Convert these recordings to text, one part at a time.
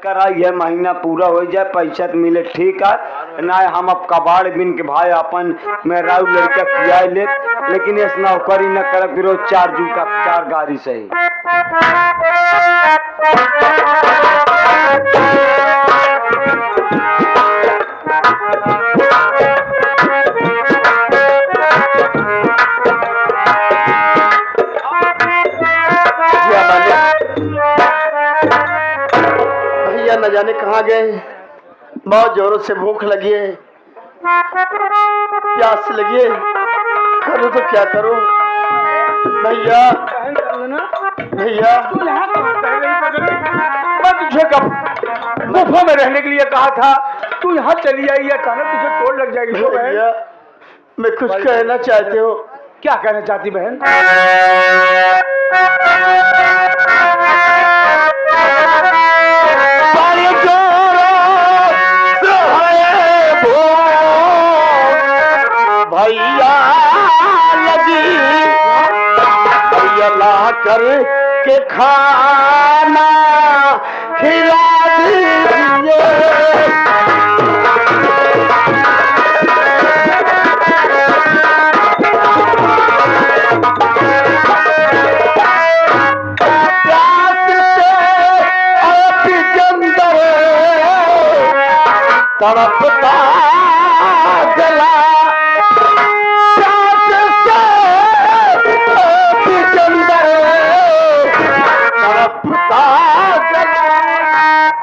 करा यह महीना पूरा हो जाए, पैसा तो मिले ठीक है ना। हम अब कबाड़ बिन के भाई अपन मैं राउ लड़का किया ले, लेकिन इस नौकरी न कर फिर 4 जू का 4 गाड़ी सही। भैया न जाने कहाँ गए, बहुत जोरों से भूख लगी है, प्यास लगी है, करूँ तो क्या करूँ। भैया भैया मैं तुझे कब गुफा में रहने के लिए कहा था, तू यहाँ चली आई है, अचानक तुझे चोट लग जाएगी। तो भैया मैं कुछ कहना चाहते हो। क्या कहना चाहती बहन? भैया लगी भैया ला कर के खाना खिला दीजिए। तड़पता जला तड़पता जला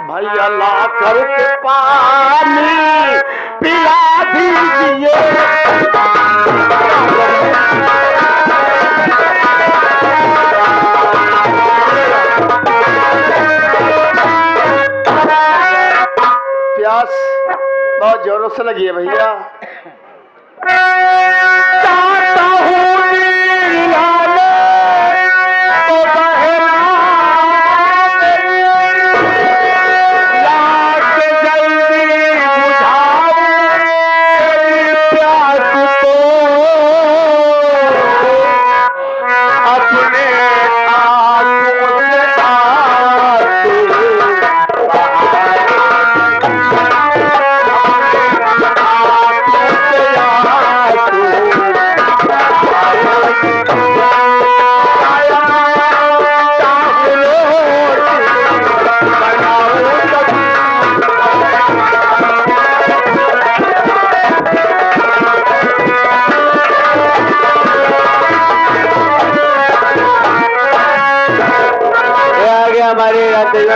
भैया ला करके पानी पिला दीजिए। प्यास बहुत जोरों से लगी है भैया। चाहता हूँ तो बहना लाख जल्दी बुझाओ प्यास को अपने आंखों से हमारे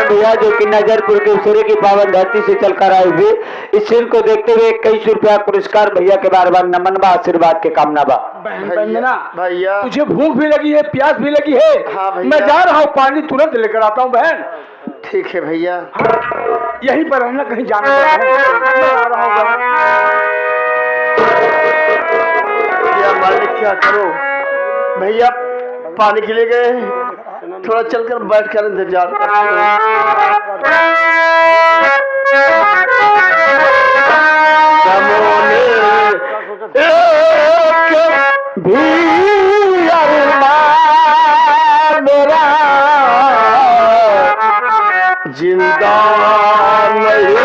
भैया जो कि नजरपुर के सूर्य की पावन धरती से चलकर आए हुए, इस सीन को देखते हुए 21 रुपया पुरस्कार भैया के बार बार नमन बा, आशीर्वाद के कामना बा। बहना भैया तुझे भूख भी लगी है, प्यास भी लगी है। हाँ भैया। मैं जा रहा हूँ, पानी तुरंत लेकर आता हूँ बहन। ठीक है भैया। यहीं पर रहना, कहीं जाना मैं आ रहा हूँ। भैया मालिक क्या करो, भैया पानी के लिए गए, थोड़ा चलकर बैठकर इंतजार मेरा जिंदा नहीं।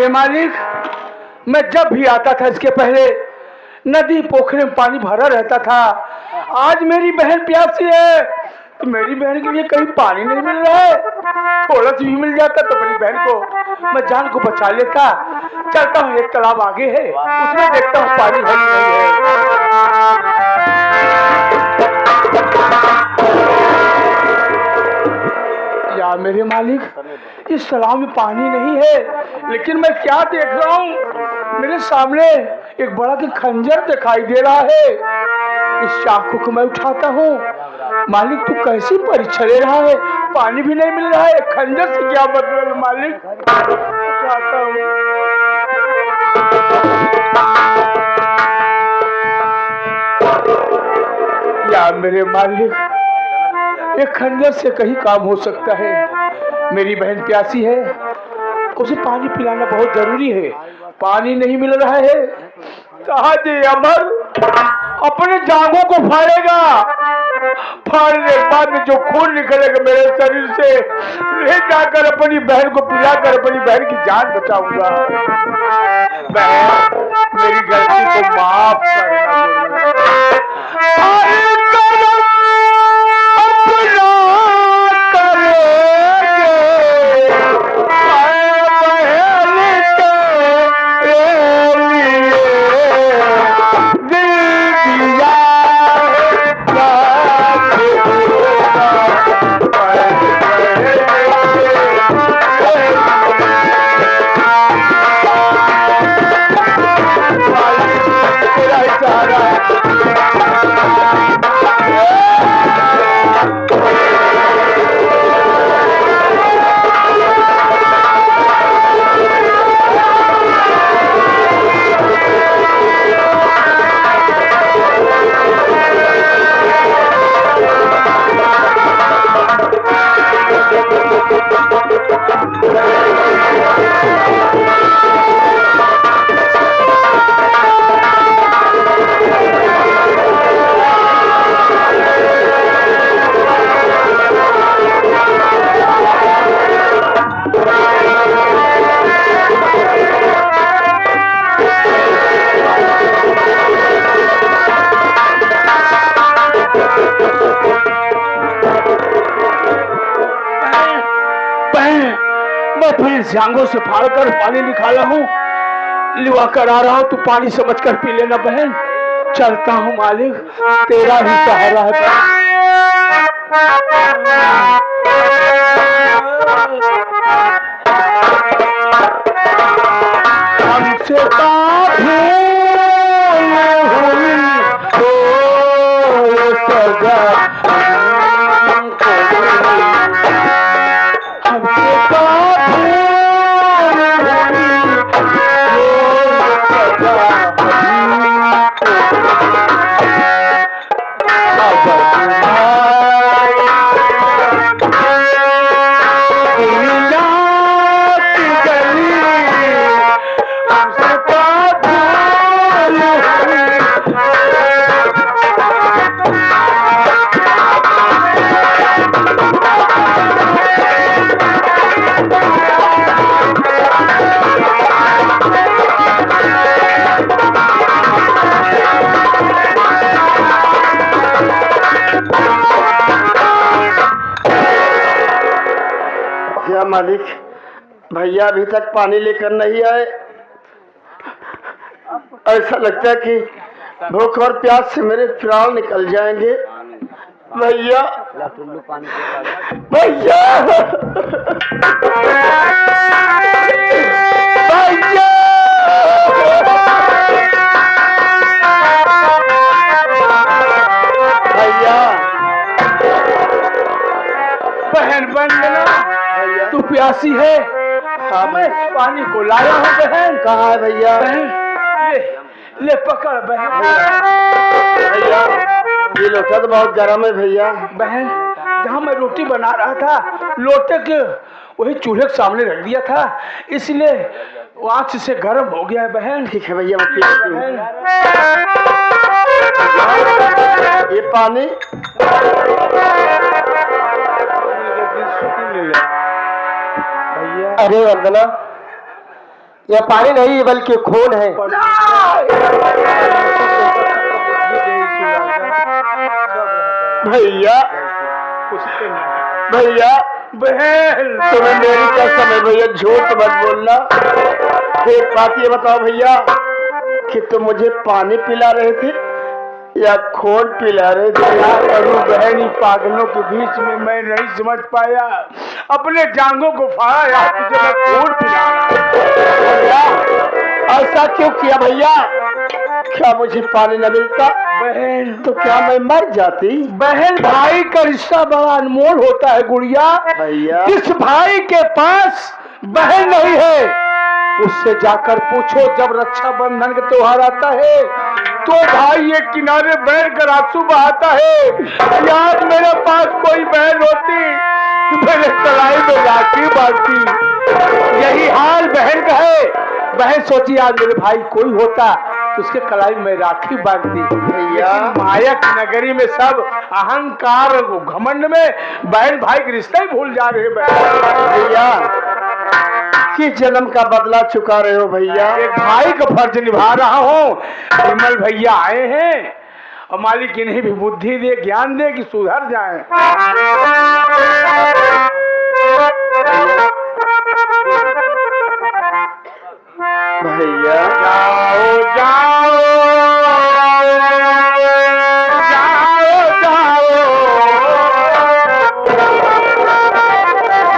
मालिक, मैं जब भी आता था इसके पहले नदी पोखरे में पानी भरा रहता था। आज मेरी बहन प्यासी है तो मेरी बहन के लिए कहीं पानी नहीं मिल रहा है। थोड़ा सा भी मिल जाता तो मेरी बहन को मैं जान को बचा लेता। चलता हूँ, एक तालाब आगे है, उसमें देखता हूँ पानी है कि नहीं है। या मेरे मालिक, इस तालाब में पानी नहीं है, लेकिन मैं क्या देख रहा हूँ, मेरे सामने एक बड़ा के खंजर दिखाई दे रहा है। इस चाकू को मैं उठाता हूँ। मालिक, तू कैसी परीक्षा ले रहा है? पानी भी नहीं मिल रहा है, खंजर से क्या मतलब है मालिक? उठाता हूँ। या मेरे मालिक, एक खंजर से कहीं काम हो सकता है। मेरी बहन प्यासी है, उसे पानी पिलाना बहुत जरूरी है। पानी नहीं मिल रहा है, आज ये अमर अपने जांघों को फाड़ेगा। फाड़ने के बाद में जो खून निकलेगा मेरे शरीर से, ले जाकर अपनी बहन को पिलाकर अपनी बहन की जान बचाऊंगा। बहन, मेरी गलती को माफ करना। जांघों से फाड़कर पानी निकाला हूँ, लिवा कर आ रहा हूँ, तू पानी समझकर पी लेना बहन। चलता हूँ मालिक, तेरा ही सहारा है। हमसे बात हुई तो सजा, मालिक, भैया अभी तक पानी लेकर नहीं आए। ऐसा लगता है कि भूख और प्यास से मेरे प्राण निकल जाएंगे। भैया, भैया, भैया, भैया, बहन बंदना, तू प्यासी है? हाँ, मैं पानी को लाया हूँ बहन। कहाँ है भैया? बहन, ले पकड़ बहन। भैया, ये लोटा तो बहुत गर्म है भैया। बहन, जहाँ मैं रोटी बना रहा था, लोटे के वही चूल्हे के सामने रख दिया था, इसलिए आँच से गर्म हो गया है बहन। ठीक है भैया, मैं ये पानी अरे वंदना, यह पानी नहीं बल्कि खून है। भैया भैया बहन तुम्हें मेरी क्या समय भैया, झूठ मत बोलना। एक बात ये बताओ भैया कि तुम मुझे पानी पिला रहे थे या खून पिला रहे थे? क्या करूं बहन, इन पागलों के बीच में मैं नहीं समझ पाया, अपने जांघों को फाड़ा या तुझे मैं खून पिला भैया ऐसा क्यों किया भैया? क्या मुझे पानी न मिलता बहन? तो क्या मैं मर जाती? बहन भाई का रिश्ता बड़ा अनमोल होता है गुड़िया। भैया जिस भाई के पास बहन नहीं है उससे जाकर पूछो, जब रक्षाबंधन का त्योहार आता है तो भाई एक किनारे बैठकर आंसू बहाता है, यार मेरे पास कोई बहन होती तो मेरे कलाई में राखी बांधती। यही हाल बहन का है। बहन सोची आज मेरे भाई कोई होता तो उसके कलाई में राखी बांधती। लेकिन माया की नगरी में सब अहंकार घमंड में बहन भाई के रिश्ते ही भूल जा रहे हैं। भैया किस जन्म का बदला चुका रहे हो भैया? एक भाई का फर्ज निभा रहा हूँ। विमल भैया आए हैं और मालिक इन्हें भी बुद्धि दे, ज्ञान दे कि सुधर जाए। भैया जाओ जाओ जाओ जाओ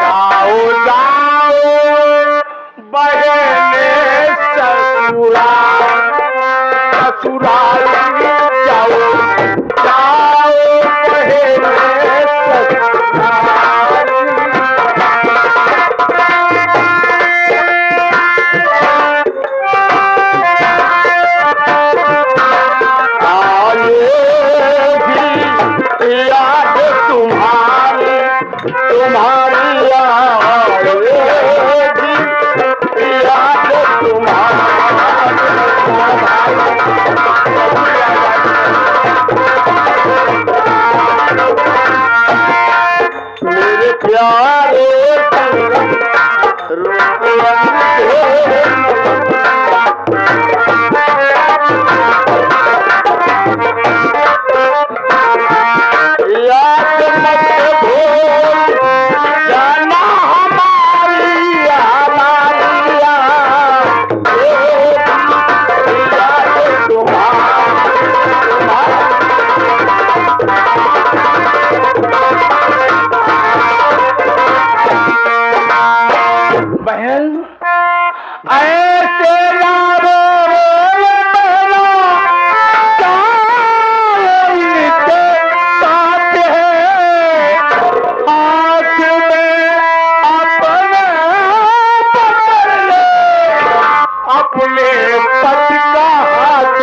जाओ जाओ बहने ससुराल ससुराल जाओ जाओ बहने ससुराल। याद तुम्हारी तुम्हारी याद मेरे प्यारे याद मत भूल जाना हमारी हमारी याद बहन ऐसे यारो अपने पति का हाथ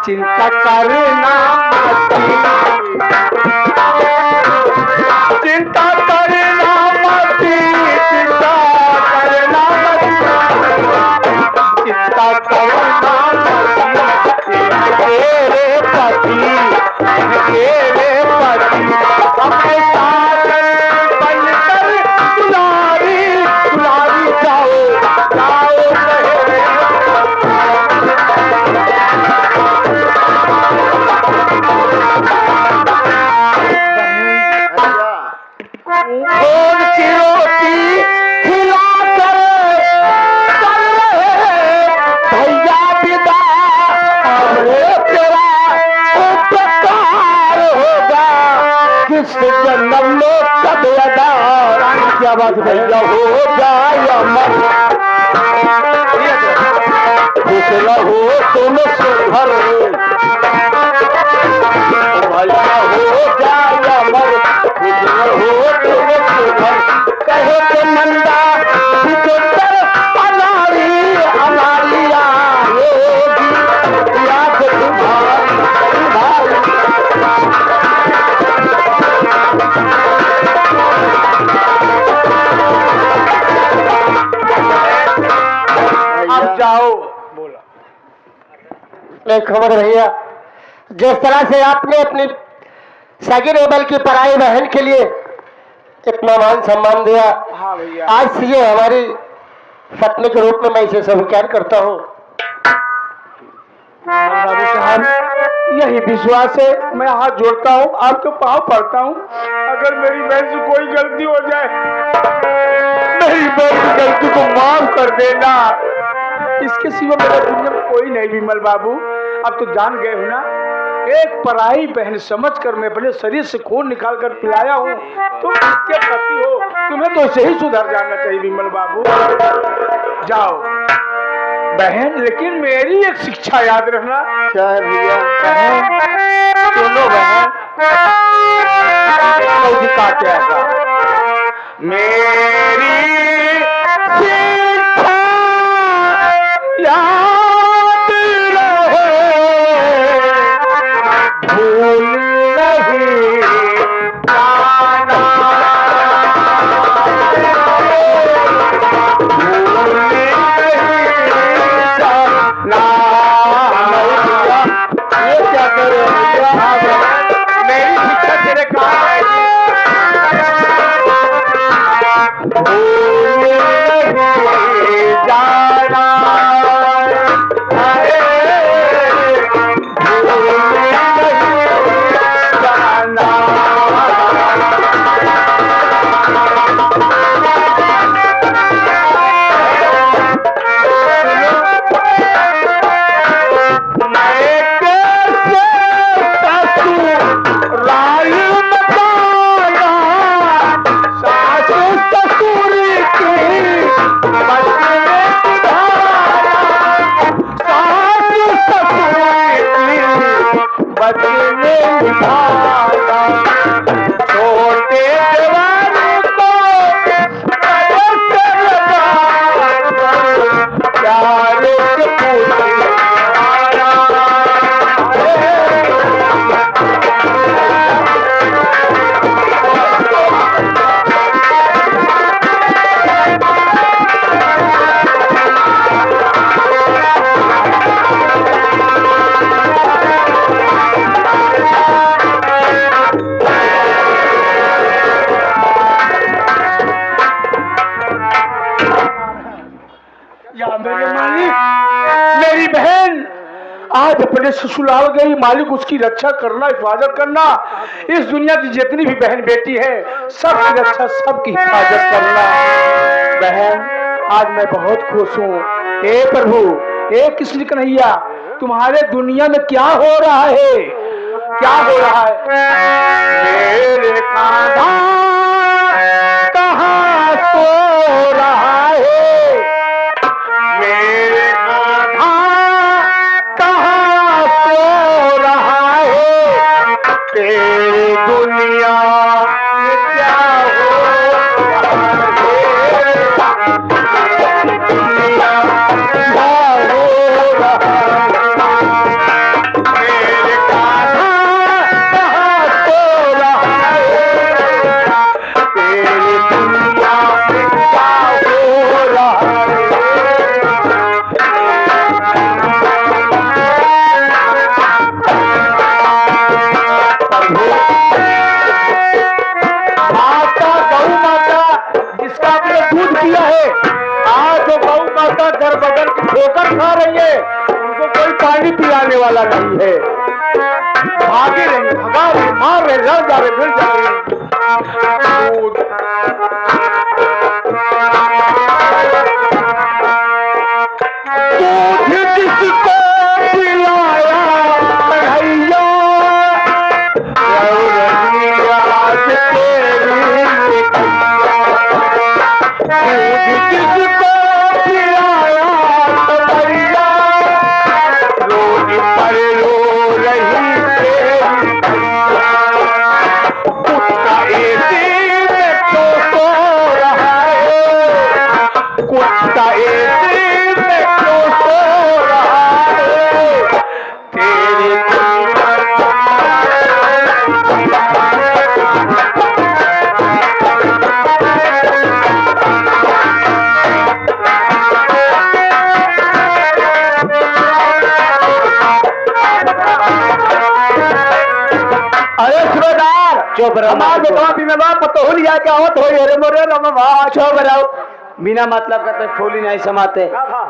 चिंता करना चिंता करना मती चिंता करना चिंता करना तेरे पति अपने साथ बनकर दुलारी दुलारी जाओ जाओ खून की रोटी खिलाकर चल रहे भैया विदा, अरे तेरा उपकार होगा किस जन्म में कब अदा। क्या बात भैया हो जाए अमर, खुश रहो तुम सुधर भैया हो जाए अमर, खुश रहो तुम सुधर। कहे तो नंदा सिकंदर अनारी अनारी आएगी याद तुम्हारी तुम्हारी। अब जाओ। बोला एक खबर भैया, जिस तरह से आपने अपनी सगी रेबल की पराई बहन के लिए इतना मान सम्मान दिया, हाँ भैया, आज से ये हमारी पत्नी के रूप में मैं इसे स्वीकार करता हूँ। बाबू साहब यही विश्वास है, मैं हाथ जोड़ता हूँ, आपके पाँव पड़ता हूँ। अगर मेरी बहन से कोई गलती हो जाए, मेरी बहन की गलती को माफ कर देना। इसके सिवा मेरा दुनिया में कोई नहीं विमल बाबू। अब तो जान गए हो ना, एक पराई बहन समझकर मैं अपने शरीर से खून निकाल कर पिलाया हूँ। तुम इसके पति हो, तुम्हें तो इसे ही सुधर जाना चाहिए विमल बाबू। जाओ बहन, लेकिन मेरी एक शिक्षा याद रखना। क्या है भैया? बहन सुनो बहन, का क्या था? मेरी शिक्षा याद रहे, भूल नहीं जाना, भूल नहीं जाना। ये क्या कर रहे हो भैया? मेरी शिक्षा तेरे काम आएगी। भूल नहीं जाना, अरे भूल नहीं जाना। छोटे जवान को प्यार से या मेरे मालिक, मेरी बहन आज अपने ससुराल गई। मालिक उसकी रक्षा करना, हिफाजत करना। इस दुनिया की जितनी भी बहन बेटी है, सबकी रक्षा, सबकी हिफाजत करना। बहन आज मैं बहुत खुश हूँ। हे प्रभु, हे कृष्ण कन्हैया, तुम्हारे दुनिया में क्या हो रहा है? क्या हो रहा है? मेरे कान्हा कहाँ सो रहा है? मेरे कान्हा कहाँ सो रहा है? तेरी दुनिया में क्या हो रहा है? दुनिया क्या हो रहा है? मेरे कान्हा कहाँ सो रहा है? तेरी दुनिया में क्या हो रहा है? माता गौ माता जिसका आपने दूध पिया है, आज जो गौ माता दर बदर की ठोकर खा रही है, उनको कोई पानी पिलाने वाला नहीं है। भागे रहे, भगा रहे, मार रहे, लड़ जा रहे, भिड़ जा रहे। दूध दूध जिसको पिलाया कन्हैया, आज तेरी दूध जिसको पिलाया कन्हैया, रोज पर रो रही तेरी कुत्ता एसी में क्यों सो रहा है? कुत्ता एसी में क्यों सो रहा है? तेरी अरे सुबेदार, चुप रहो। हमारे बेटा भी में बाप तो हो लिया क्या होत हो रे मोरे रमवा, चुप रहो। बिना मतलब का तो खोली नहीं समाते।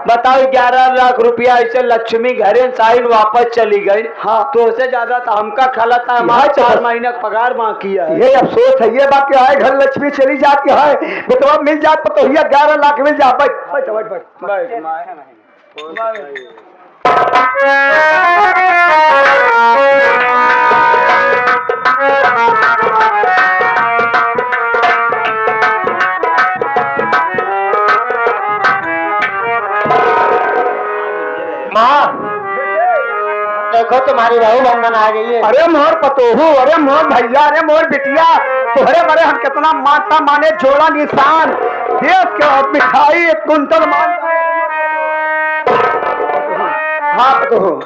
बताओ 11 लाख रुपया ऐसे लक्ष्मी घरे साइन वापस चली गई। हाँ तो उससे ज्यादा तो हमका खला था, हमारा 4 महीने का पगार बाकी है। ये अफसोस है, ये बात है घर लक्ष्मी चली जाती है, बेटवा मिल जात तो 11 लाख मिल जा। बैठ बैठ बैठ माँ देखो तुम्हारी बहू बंधन आ गई है। अरे मोर पतोहू, अरे मोर भैया, अरे मोर बिटिया, तोहरे बड़े हम कितना मानता माने जोड़ा निशान देश के मिठाई 1 कुंटल मान। हाँ पतोहू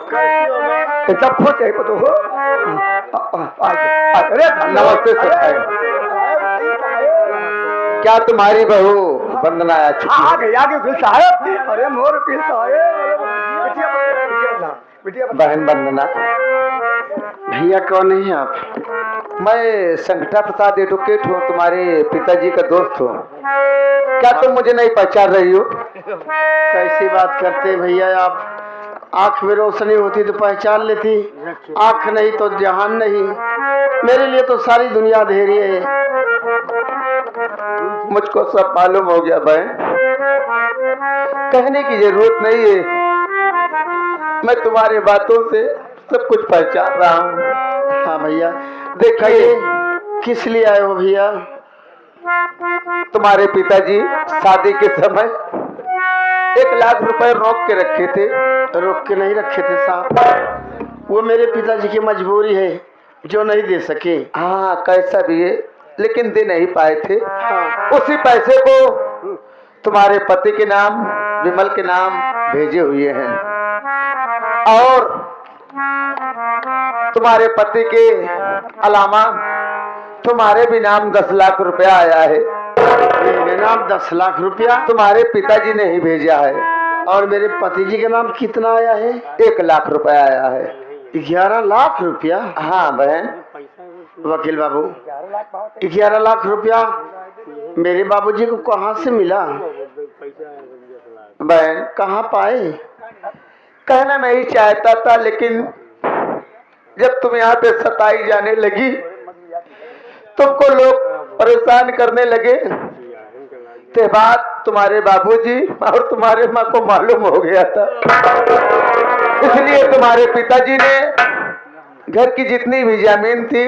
सब खुश है पतोहू। अरे नमस्ते सर। क्या तुम्हारी बहू बंदना आ गई साहब। अरे मोर वकील साहब, बहन बंदना। भैया कौन है आप? मैं संकटा प्रसाद एडवोकेट हूँ, तुम्हारे पिताजी का दोस्त हूँ। क्या तुम मुझे नहीं पहचान रही हो? कैसी बात करते भैया आप? आंख में रोशनी होती तो पहचान लेती, आंख नहीं तो जहान नहीं। मेरे लिए तो सारी दुनिया अंधेरी है। मुझको सब मालूम हो गया बहन, कहने की जरूरत नहीं है। मैं तुम्हारी बातों से सब कुछ पहचान रहा हूँ। हाँ भैया, देखिए किस लिए आए हो भैया? तुम्हारे पिताजी शादी के समय 1 लाख रुपए रोक के रखे थे। रोक के नहीं रखे थे साहब, वो मेरे पिताजी की मजबूरी है जो नहीं दे सके। हाँ कैसा भी है, लेकिन दे नहीं पाए थे। हाँ। उसी पैसे को तुम्हारे पति के नाम, विमल के नाम भेजे हुए हैं, और तुम्हारे पति के अलावा तुम्हारे भी नाम 10 लाख रुपया आया है। मेरे नाम 10 लाख रुपया तुम्हारे पिताजी ने ही भेजा है। और मेरे पतिजी के नाम कितना आया है? 1 लाख रुपया आया है। 11 लाख रुपया? हाँ बहन। वकील बाबू, 11 लाख रुपया मेरे बाबूजी को कहाँ से मिला? बहन कहाँ पाए? कहना नहीं चाहता था, लेकिन जब तुम यहाँ पे सताई जाने लगी, तुमको लोग परेशान करने लगे, ते बात तुम्हारे बाबूजी और तुम्हारे माँ को मालूम हो गया था। इसलिए तुम्हारे पिताजी ने घर की जितनी भी जमीन थी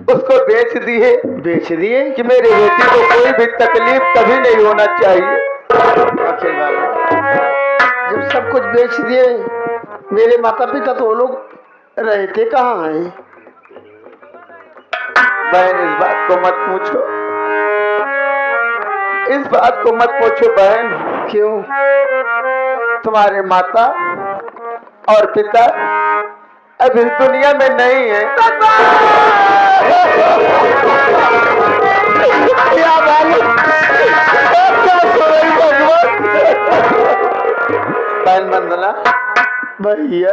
उसको बेच दिए। बेच दिए कि मेरे बेटी को कोई भी तकलीफ कभी नहीं होना चाहिए। वकील बाबू, जब सब कुछ बेच दिए, मेरे माता पिता तो वो लोग रहते कहाँ हैं? बहन इस बात को मत पूछो, इस बात को मत पूछो बहन। क्यों? तुम्हारे माता और पिता अब इस दुनिया में नहीं है। बहन बंदना, भैया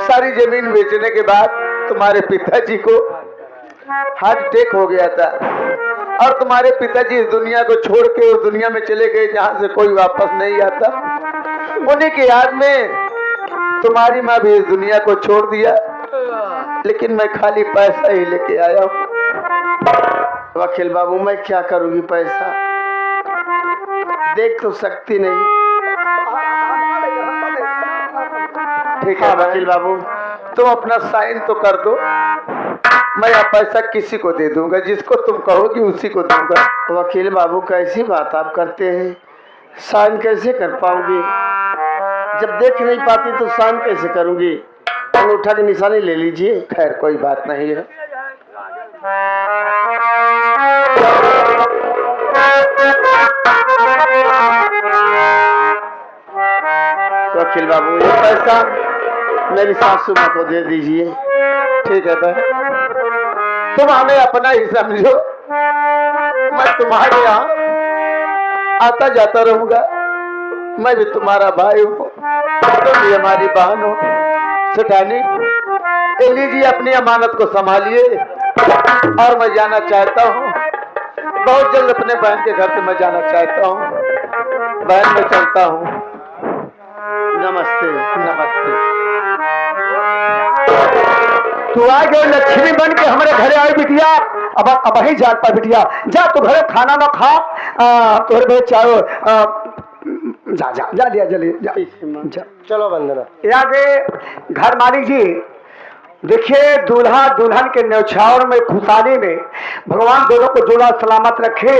सारी जमीन बेचने के बाद तुम्हारे पिताजी को हार्ट अटैक हो गया था, और तुम्हारे पिताजी इस दुनिया को छोड़ के उस दुनिया में चले गए जहां से कोई वापस नहीं आता। उन्हीं की याद में तुम्हारी माँ भी इस दुनिया को छोड़ दिया, लेकिन मैं खाली पैसा ही लेके आया हूँ। वकील बाबू, मैं क्या करूंगी? पैसा देख तो सकती नहीं। ठीक है वकील बाबू, तुम अपना साइन तो कर दो, मैं यह पैसा किसी को दे दूंगा, जिसको तुम कहोगी उसी को दूंगा। वकील बाबू, कैसी बात आप करते हैं? साइन कैसे कर पाऊंगी? जब देख नहीं पाती तो साइन कैसे करूंगी? अंगूठा की निशानी ले लीजिए। खैर कोई बात नहीं है। वकील बाबू, ये पैसा मेरी सासू माँ को दे दीजिए। ठीक है बहन, तुम हमें अपना ही समझो, मैं तुम्हारे यहाँ आता जाता रहूंगा। मैं भी तुम्हारा भाई हूँ, तुम भी हमारी बहन हो। सेठानी, ये लीजिए अपनी अमानत को संभालिए, और मैं जाना चाहता हूँ बहुत जल्द अपने बहन के घर से मैं जाना चाहता हूँ। बहन मैं चलता हूँ। नमस्ते। नमस्ते। तू आ गए लक्ष्मी बन के हमारे घरे आई बिटिया। अब ही जाग पा बिटिया, जा तू घरे खाना ना खा, तोरे भाई चारो जा जा जा लिया जल्दी जा। चलो वंदना। आगे घर मालिक जी, देखिए दूल्हा दुल्हन के न्यौछावर में खुशहाली में भगवान दोनों को जोड़ा सलामत रखे।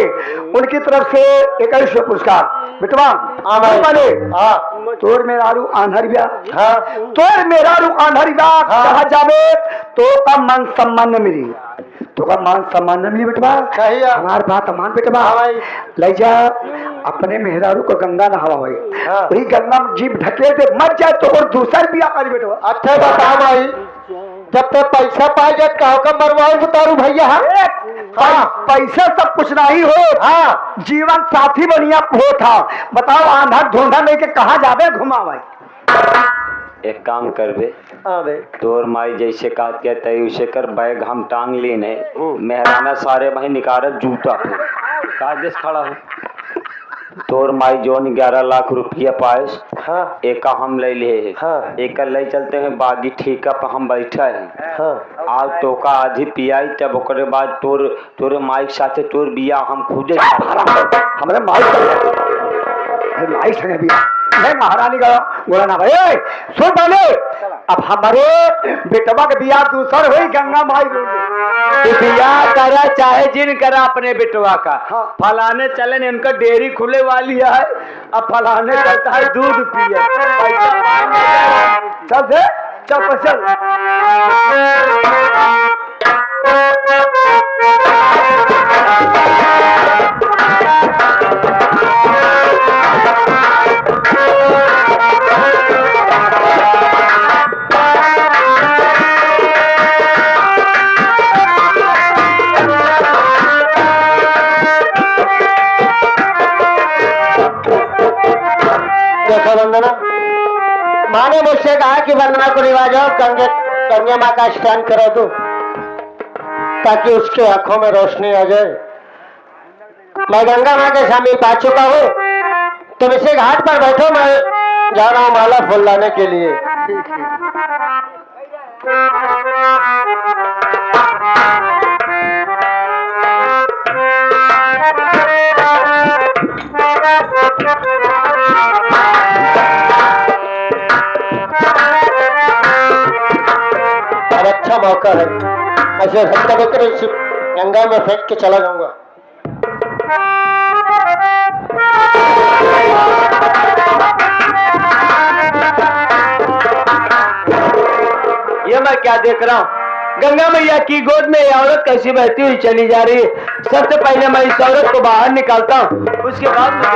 उनकी तरफ से 21 पुरस्कार बेटवा बने। हाँ तोर मेरारू आंधर ब्या, हाँ तोर मेरारू आंधर ब्या कहा जावे तो का मान सम्मान न मिली, तो का मान सम्मान न मिली बेटवा। सही है। हमार बात मान बेटवा। हाँ भाई। ले जा अपने मेहरारू को गंगा नहावा भाई। हाँ। वही गंगा में जीभ ढके से मर जाए तो और दूसर बिया कर बेटवा। अच्छा बता भाई, जब तक पैसा पाए जाए कहो का मरवाओ उतारू भैया। हाँ पैसा सब कुछ नहीं हो, हाँ जीवन साथी बढ़िया हो था। बताओ आंधा ढूंढा लेके कहा जावे घुमा भाई। एक काम कर बे, हाँ बे। तोर माई जैसे कहत के तय उसे कर, बैग हम टांग लेने मेहराना सारे भाई निकारत जूता का देश खड़ा हो। तोर माई जोन 11 लाख रुपया पाए, हाँ एक हम ले लिए। हाँ। एक ले चलते हैं बागी ठीका पर हम बैठा है। हाँ आज तो का आधी पियाई, तब ओकरे बाद तोरे माई के साथे तोर बिया हम खुदे हमारे माई संगे बिया मैं महारानी का बोला ना भाई। सुन पहले, अब हमारे बेटवा के बिया दूसर हुई गंगा माई बिया करा चाहे जिन करा अपने बेटवा का। हाँ। फलाने चले ने उनका डेयरी खुले वाली है, अब फलाने चलता है दूध पिए। चल दे चल चल। देखो वंदना, माँ ने मुझसे कहा कि वंदना को रिवाज हो गंगे माँ का स्नान करो दो, ताकि उसके आंखों में रोशनी आ जाए। मैं गंगा माँ के समीप आ चुका हूँ, तुम इसे घाट पर बैठो, मैं जा रहा हूँ माला फूल लाने के लिए। अच्छा मौका है, ऐसे धक्का देकर इस गंगा में फेंक के चला जाऊंगा। ये मैं क्या देख रहा हूँ? गंगा मैया की गोद में ये औरत कैसी बहती हुई चली जा रही है। सबसे पहले मैं इस औरत को बाहर निकालता हूँ, उसके बाद मैं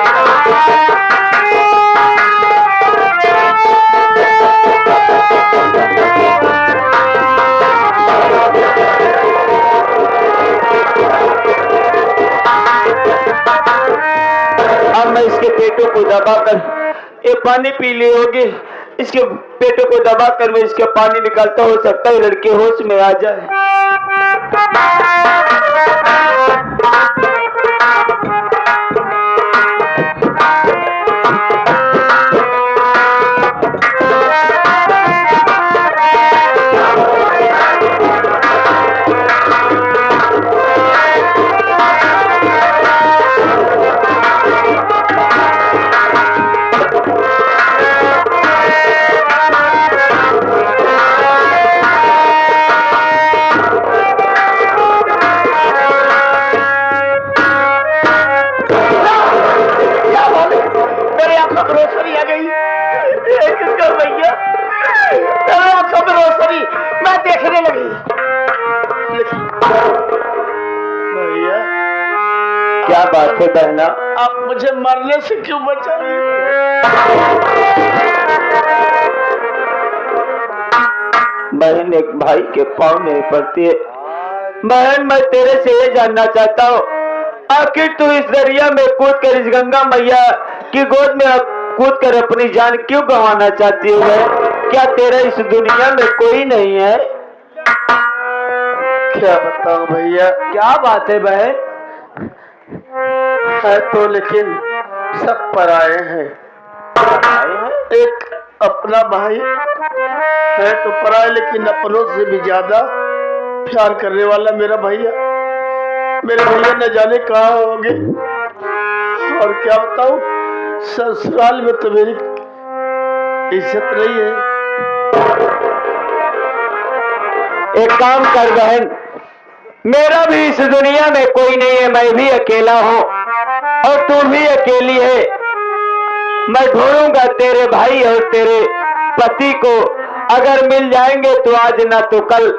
अब मैं इसके पेटों को दबाकर ये पानी पी ली होगी। इसके पेटों को दबाकर मैं इसके पानी निकालता, हो सकता है लड़के होश में आ जाए। मैं देखने लगी। भैया क्या बात है बहना? आप मुझे मरने से क्यों बचाए? बहन एक भाई के पाँव नहीं पड़ती है। बहन मैं तेरे से ये जानना चाहता हूँ, आखिर तू इस दरिया में कूद कर इस गंगा मैया की गोद में कूद कर अपनी जान क्यों गंवाना चाहती है? क्या तेरा इस दुनिया में कोई नहीं है? क्या बताऊं भैया? क्या बात है बहन? है तो, लेकिन सब पराए हैं। एक अपना भाई है तो पराए, लेकिन अपनों से भी ज्यादा प्यार करने वाला मेरे भैया न जाने कहाँ होंगे। और क्या बताऊं, ससुराल में तो मेरी इज्जत नहीं है। एक काम कर बहन, मेरा भी इस दुनिया में कोई नहीं है, मैं भी अकेला हूँ और तू भी अकेली है। मैं ढूंढूंगा तेरे भाई और तेरे पति को, अगर मिल जाएंगे तो आज ना तो कल,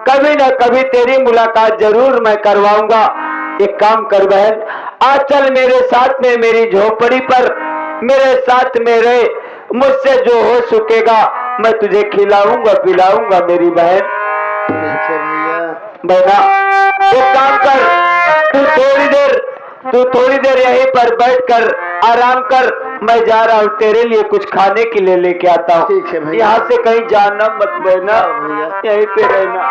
कभी ना कभी तेरी मुलाकात जरूर मैं करवाऊंगा। एक काम कर बहन, आज चल मेरे साथ में मेरी झोपड़ी पर, मेरे साथ में रहे, मुझसे जो हो सकेगा मैं तुझे खिलाऊंगा पिलाऊंगा मेरी बहन। बहना एक काम कर, तू थोड़ी देर यहीं पर बैठकर आराम कर, मैं जा रहा हूँ तेरे लिए कुछ खाने के लिए लेके आता हूँ। ठीक है भैया। यहाँ से कहीं जाना मत बहना, यहीं पे रहना।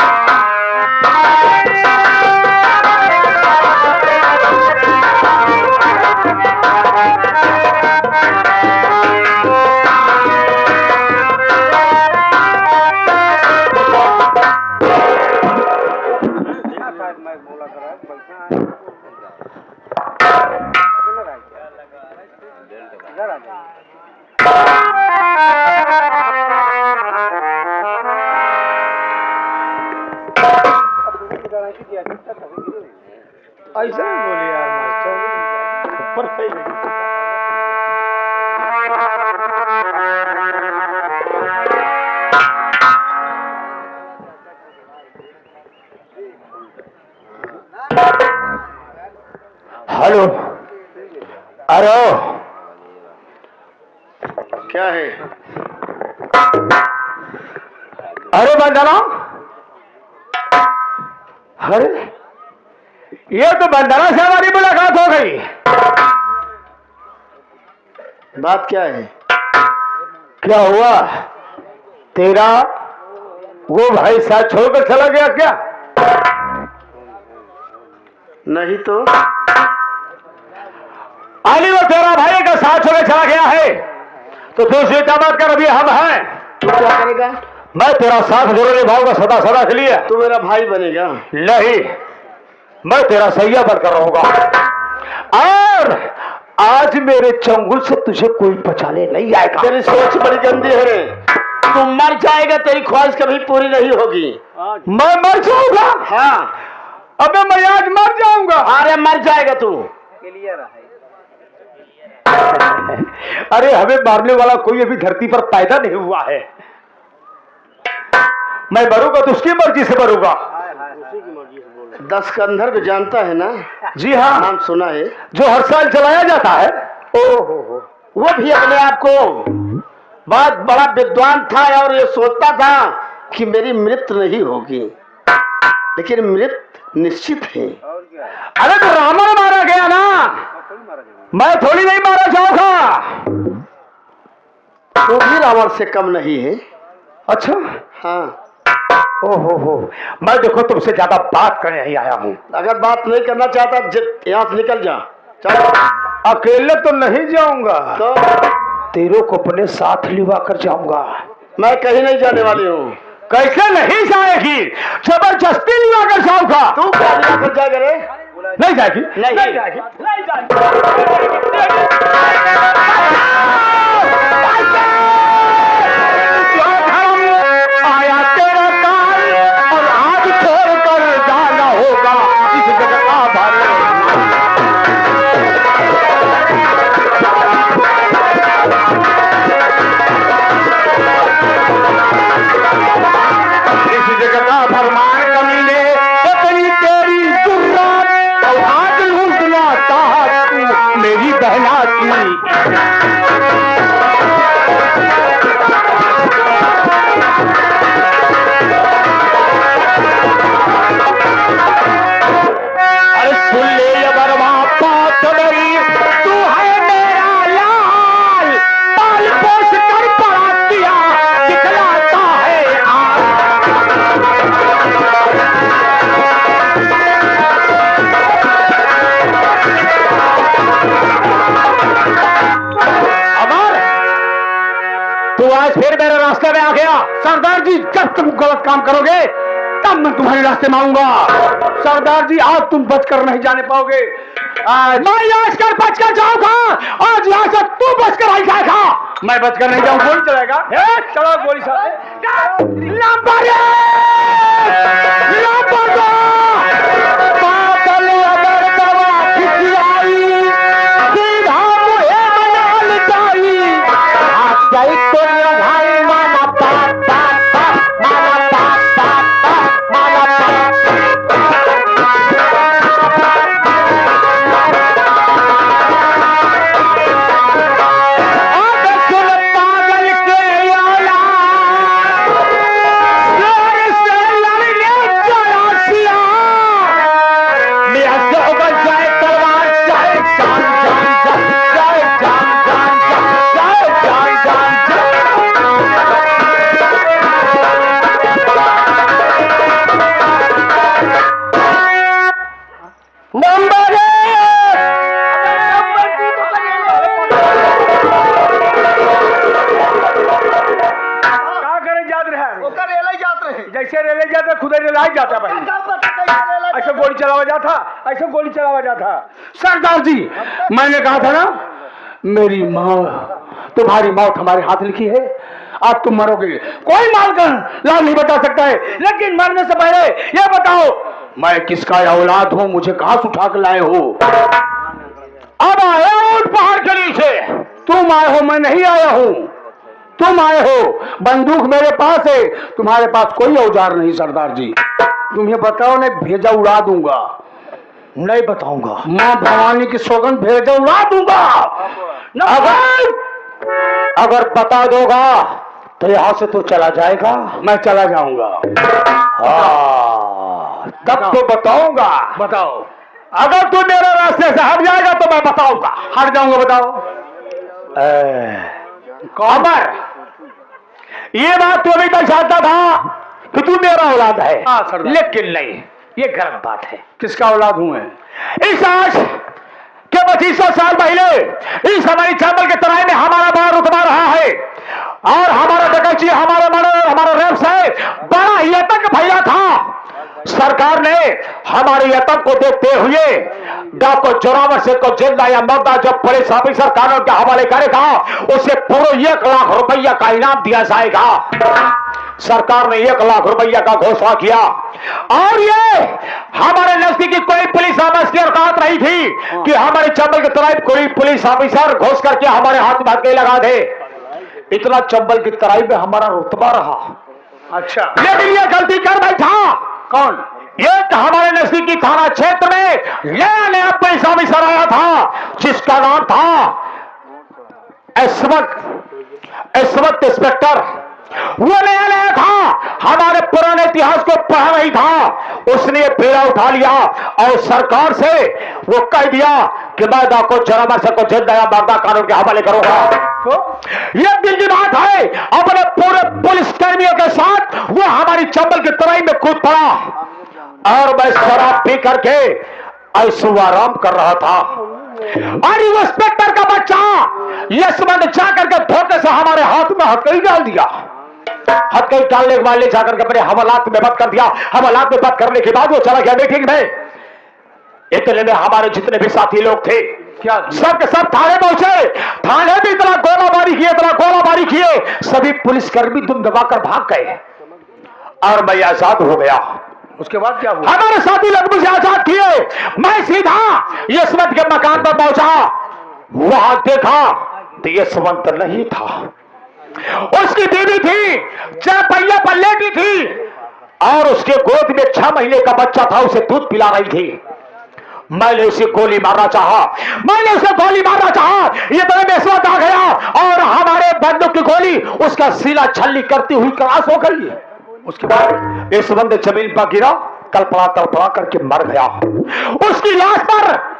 ऐसा नहीं बोले यार मास्टर, ऊपर फैले। हेलो, अरे क्या है? अरे बंदना, अरे ये तो बंदना से हमारी मुलाकात हो गई। बात क्या है? क्या हुआ, तेरा वो भाई साथ छोड़कर चला गया क्या? नहीं तो। अली वो तेरा भाई का साथ छोड़कर चला गया है तो तू चिंता मत कर, अभी हम हैं। तू क्या करेगा? मैं तेरा साथ जरूर निभाऊंगा सदा सदा के लिए। तू मेरा भाई बनेगा? नहीं, मैं तेरा सैया बनकर रहूंगा और आज मेरे चंगुल से तुझे कोई बचाने नहीं आएगा। तेरी सोच बड़ी गंदी है, तू मर जाएगा, तेरी ख्वाहिश कभी पूरी नहीं होगी। मैं मर जाऊंगा? हाँ। अबे मैं आज मर जाऊंगा। अरे मर जाएगा तू। अरे हमें मारने वाला कोई अभी धरती पर पैदा नहीं हुआ है। मैं मरूंगा तो उसकी मर्जी से मरूंगा। 10 कंधर को जानता है ना? जी हाँ, नाम सुना है। जो हर साल चलाया जाता है। ओहो, वो भी अपने आप को बहुत बड़ा विद्वान था और ये सोचता था कि मेरी मृत्यु नहीं होगी, लेकिन मृत्यु निश्चित है। अरे तो रावण मारा गया ना, मैं थोड़ी नहीं मारा जाऊंगा। वो भी रावण से कम नहीं है। अच्छा, हाँ। ओहो, मैं देखो तुमसे ज्यादा बात करने नहीं आया हूँ। अगर बात नहीं करना चाहता यहाँ से निकल जा। चल। अकेले तो नहीं जाऊंगा, तो तेरे को अपने साथ लिवा कर जाऊंगा। मैं कहीं नहीं जाने वाली हूँ। कैसे नहीं जाएगी, जबरदस्ती लिवा कर जाऊंगा। तू क्या लिवा कर जाएगा रे? नहीं जाएगी, नहीं जाएगी। आया तेरा काल और आज छोड़कर जाना होगा इस जगह का भार। इस जगह का फरमान कमीने पत्नी तेरी जुर्रात और आज लूटना चाहत तू मेरी बहना की। सरदार जी, जब तुम गलत काम करोगे तब मैं तुम्हारे रास्ते में आऊंगा। सरदार जी, आज तुम बचकर नहीं जाने पाओगे। मैं आज कर बचकर जाऊंगा, आज यहाँ से तू बचकर नहीं जाएगा। मैं बचकर नहीं जाऊँ, गोली चलाएगा। चलो गोली जैसे रेले जाता खुद रेलाई जाता भाई। ऐसे गोली चलावा जाता, ऐसे गोली चलावा जाता। सरदार जी, मैंने कहा था ना, मेरी माँ, तुम्हारी मौत हमारे हाथ लिखी है। आज तुम मरोगे, कोई मालकन लाल नहीं बता सकता है, लेकिन मरने से पहले ये बताओ, मैं किसका औलाद हूँ, मुझे कहाँ से उठा कर लाए हो? अब आया उठ पहाड़ के नीचे। तुम आए हो, मैं नहीं आया हूँ। तुम आए हो, बंदूक मेरे पास है, तुम्हारे पास कोई औजार नहीं। सरदार जी, तुम्हें बताओ, नहीं भेजा उड़ा दूंगा। नहीं बताऊंगा, माँ भवानी की सौगंध, भेजा उड़ा दूंगा। अगर बता दोगा तो यहाँ से तो चला जाएगा। मैं चला जाऊंगा। तब तो बताऊंगा। बताओ। अगर तू मेरे रास्ते से हट जाएगा तो मैं बताऊंगा। हट जाऊंगा, बताओ। कमर, ये बात तो अभी तक जानता था कि तू मेरा औलाद है। लेकिन नहीं, ये गलत बात है। किसका औलाद हूं मैं? इस आज के 2500 साल पहले इस हमारी चावल के तराई में हमारा बड़ा रुतबा रहा है, और हमारा डकैती, हमारा मर्डर, हमारा रेप से बड़ा ही आतंक फैला था। सरकार ने हमारी आतंक को देखते हुए डाको जोरावर से को जिंदा या मुर्दा जब पुलिस ऑफिसर कानून के हवाले करेगा, उसे पूरे 1 लाख रुपया का इनाम दिया जाएगा। सरकार ने 1 लाख रुपया का घोषणा किया, और ये हमारे नजदीकी कोई पुलिस ऑफिसर की औकात नहीं थी कि हमारे चंबल की तराई कोई पुलिस ऑफिसर घोष करके हमारे हाथ में हथकड़ी लगा दे। इतना चंबल की तराई में हमारा रुतबा रहा। अच्छा, लेकिन ये गलती कर बैठा। कौन? एक हमारे नजदीकी थाना क्षेत्र में नया नया पुलिस ऑफिसर आया था, जिसका नाम था एसवत इंस्पेक्टर। वो नया नया था, हमारे पुराने इतिहास को पढ़ा नहीं था। उसने बेड़ा उठा लिया और सरकार से वो कह दिया कि मैं डाको जोरावर से को जिंदा या मुर्दा कानून के हवाले करूंगा। ये दिल की बात है, अपने पूरे पुलिस कर्मियों के साथ वो हमारी चंबल की तराई में कूद पड़ा, और मैं शराब पी करके ऐशोआराम कर रहा था। और ये इंस्पेक्टर का बच्चा यशवंत जाकर के धोखे से हमारे हाथ में हथकड़ी डाल दिया। हथकड़ी डालने के बाद ले जाकर के अपने हवालात में बंद कर दिया। हवालात में बंद करने के बाद वो चला गया मीटिंग में। इतने में हमारे जितने भी साथी लोग थे, क्या सब के सब थाने पहुंचे। थाने भी इतना गोलाबारी किए, सभी पुलिसकर्मी दुम दबाकर भाग गए, और मैं आजाद हो गया। उसके बाद क्या हुआ? हमारे साथी लोग मुझे आजाद किए। मैं सीधा यशवंत के मकान पर पहुंचा। वहां देखा तो यशवंत नहीं था, उसकी बीवी थी, 4 पहिया पर लेटी थी, और उसके गोद में 6 महीने का बच्चा था, उसे दूध पिला रही थी। मैंने उसे गोली मारना चाहा, ये तो यशवंत आ गया, और हमारे बंदूक की गोली उसका सीना छल्ली करती हुई क्रॉस हो गई। उसके बाद यशवंत जमीन पर गिरा, तड़पड़ा करके मर गया। उसकी लाश पर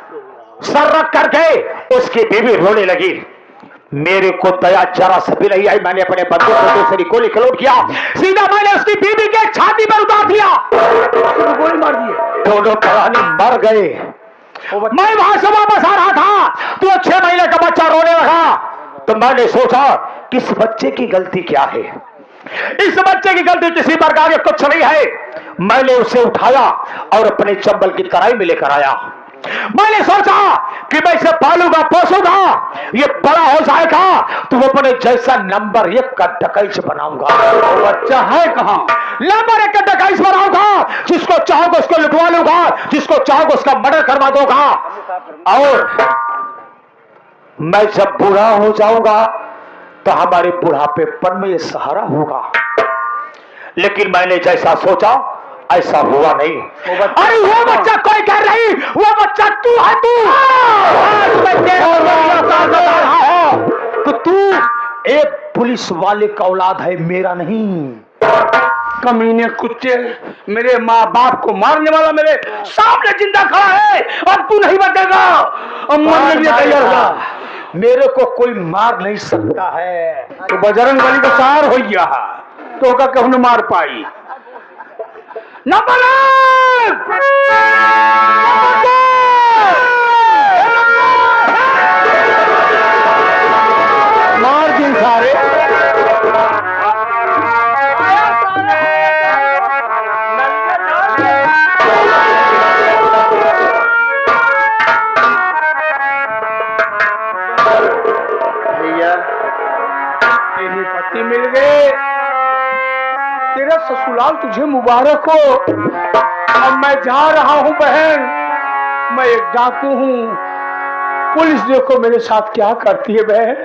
सर रख करके उसकी बीवी रोने लगी। मेरे को दया जरा सा भी नहीं आई। मैंने अपने बंदूक को दूसरी गोली लोड किया, सीधा मैंने उसकी बीवी के छाती पर उतार दिया, गोली मार दिए। दोनों प्राणी मर गए। मैं वहां से वापस आ रहा था तो 6 महीने का बच्चा रोने लगा। तो मैंने सोचा कि इस बच्चे की गलती क्या है, इस बच्चे की गलती किसी प्रकार की कुछ नहीं है। मैंने उसे उठाया और अपने चंबल की तराई में लेकर आया। मैंने सोचा कि मैं इसे पालूंगा पोसूंगा, ये बड़ा हो जाएगा तो वो अपने जैसा नंबर 1 का डकैत बनाऊंगा। वो बच्चा है कहां? नंबर 1 का डकैत बनाऊंगा, जिसको चाहूंगा उसको लुटवा लूंगा, जिसको चाहूंगा उसका मर्डर करवा दूंगा। और मैं जब बूढ़ा हो जाऊंगा तो हमारे बुढ़ापेपन में ये सहारा होगा। लेकिन मैंने जैसा सोचा ऐसा हुआ नहीं। अरे वो बच्चा कोई कह रही, वो बच्चा तू है। तू आज मैं तेरे को बता रहा हूं कि तू एक पुलिस वाले का औलाद है, मेरा नहीं। कमीने कुत्ते, मेरे माँ बाप को मारने वाला मेरे सामने जिंदा खड़ा है और तू नहीं बचेगा। और मरने के लिए तैयार हुआ। मेरे को कोई मार नहीं सकता है। तो बजरंग बली का सहार हो गया तो का कहूं न मार पाई। नंबर 1 मार दिन सारे। भैया तेरे पति मिल गए, तेरा ससुराल तुझे मुबारक हो। अब मैं जा रहा हूं बहन, मैं एक डाकू हूं। पुलिस देखो मेरे साथ क्या करती है बहन,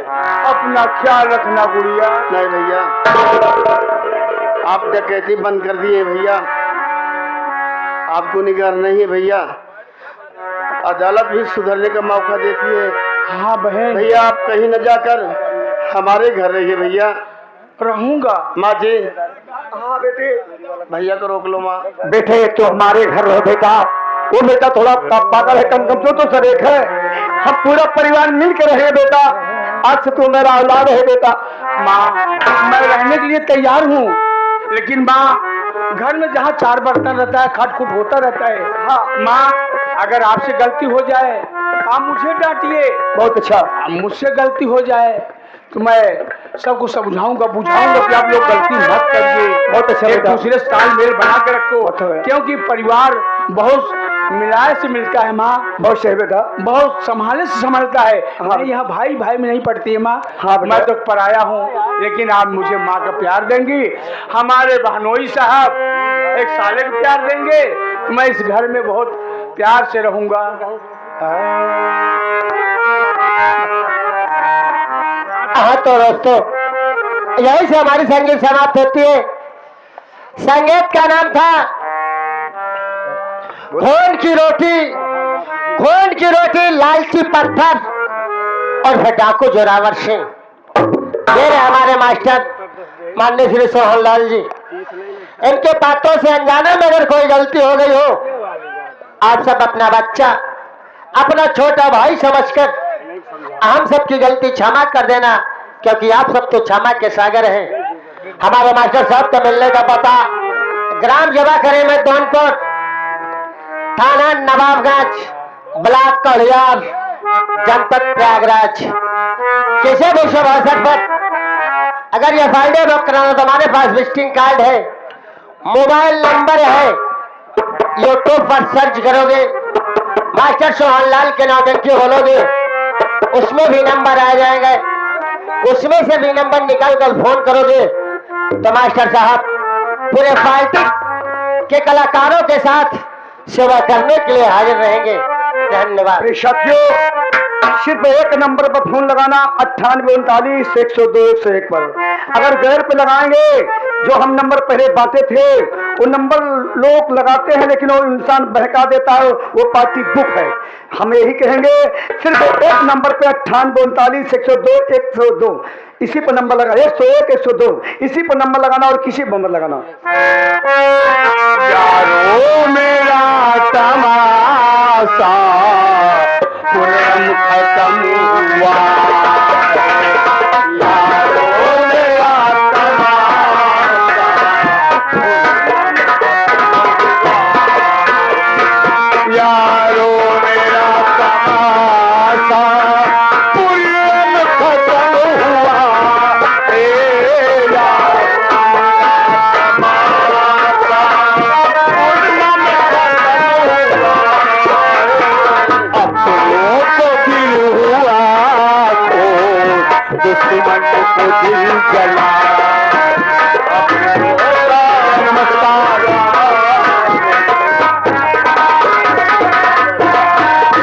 अपना ख्याल रखना गुड़िया। नहीं भैया, आप डकैती बंद कर दिए भैया, आपको निगर नहीं है भैया। अदालत भी सुधरने का मौका देती है। हाँ बहन, भैया आप कहीं न जाकर हमारे घर रहिए भैया। रहूंगा। माँ जी, हाँ बेटे, भैया को रोक लो माँ। बेटे तो हमारे घर रहो बेटा। वो बेटा थोड़ा पागल है, कम तो सर एक है। हम पूरा परिवार मिलकर रहे बेटा। आज से तू मेरा औलाद है बेटा। माँ, मैं रहने के लिए तैयार हूँ, लेकिन माँ घर में जहाँ 4 बर्तन रहता है, खटखुट होता रहता है। हाँ माँ, अगर आपसे गलती हो जाए आप मुझे डांटिए। बहुत अच्छा। मुझसे गलती हो जाए तो मैं सबको समझाऊंगा, बुझाऊंगा कि आप लोग गलती मत करिए। बहुत अच्छा, एक दूसरे से तालमेल बना के रखो, क्योंकि परिवार बहुत मिलाए से मिलता है माँ। बहुत सही बेटा, बहुत संभाले से संभालता है। हाँ। यहाँ भाई भाई में नहीं पड़ती है माँ। हाँ, मैं तो पराया हूँ, लेकिन आप मुझे माँ का प्यार देंगी, हमारे बहनोई साहब एक साले का प्यार देंगे तो मैं इस घर में बहुत प्यार से रहूंगा। हाँ तो दोस्तों, यही से हमारी संगीत समाप्त होती है। संगीत का नाम था घोंड की रोटी, लालची पत्थर और डाकू जोरावर सिंह। मेरे हमारे मास्टर माननीय श्री सोहन लाल जी, इनके बातों से अनजाने में अगर कोई गलती हो गई हो, आप सब अपना बच्चा, अपना छोटा भाई समझकर हम सबकी गलती क्षमा कर देना, क्योंकि आप सब तो क्षमा के सागर हैं। हमारे मास्टर साहब का मिलने का पता ग्राम जवा करे में दोनपुर, थाना नवाबगंज, ब्लॉक कड़ियार, जनपद प्रयागराज। किसी भी शुभ अवसर पर अगर ये फाइलें बुक कराना तो हमारे पास विजिटिंग कार्ड है, मोबाइल नंबर है, यूट्यूब पर सर्च करोगे मास्टर सोहन लाल के नौटंकी बोलोगे, उसमें भी नंबर आ जाएंगे। उसमें से भी नंबर निकाल कर फोन करोगे तो मास्टर साहब पूरे पार्टी के कलाकारों के साथ सेवा करने के लिए हाजिर रहेंगे। धन्यवाद। साथियों, सिर्फ एक नंबर पर फोन लगाना, 9839 102 101 पर। अगर गैर पे लगाएंगे, जो हम नंबर पहले बांटे थे वो नंबर लोग लगाते हैं, लेकिन वो इंसान बहका देता है, वो पार्टी बुक है। हम यही कहेंगे सिर्फ एक नंबर पे 9839 102 102, इसी पर नंबर लगा, 101 102, इसी पर नंबर लगाना और किसी पर नंबर लगाना। यारो मेरा तमाशा तुरंत खत्म हुआ, यारो मेरा तमाशा, यारो मेरा तमाशा तुरंत खत्म हुआ। दिल जला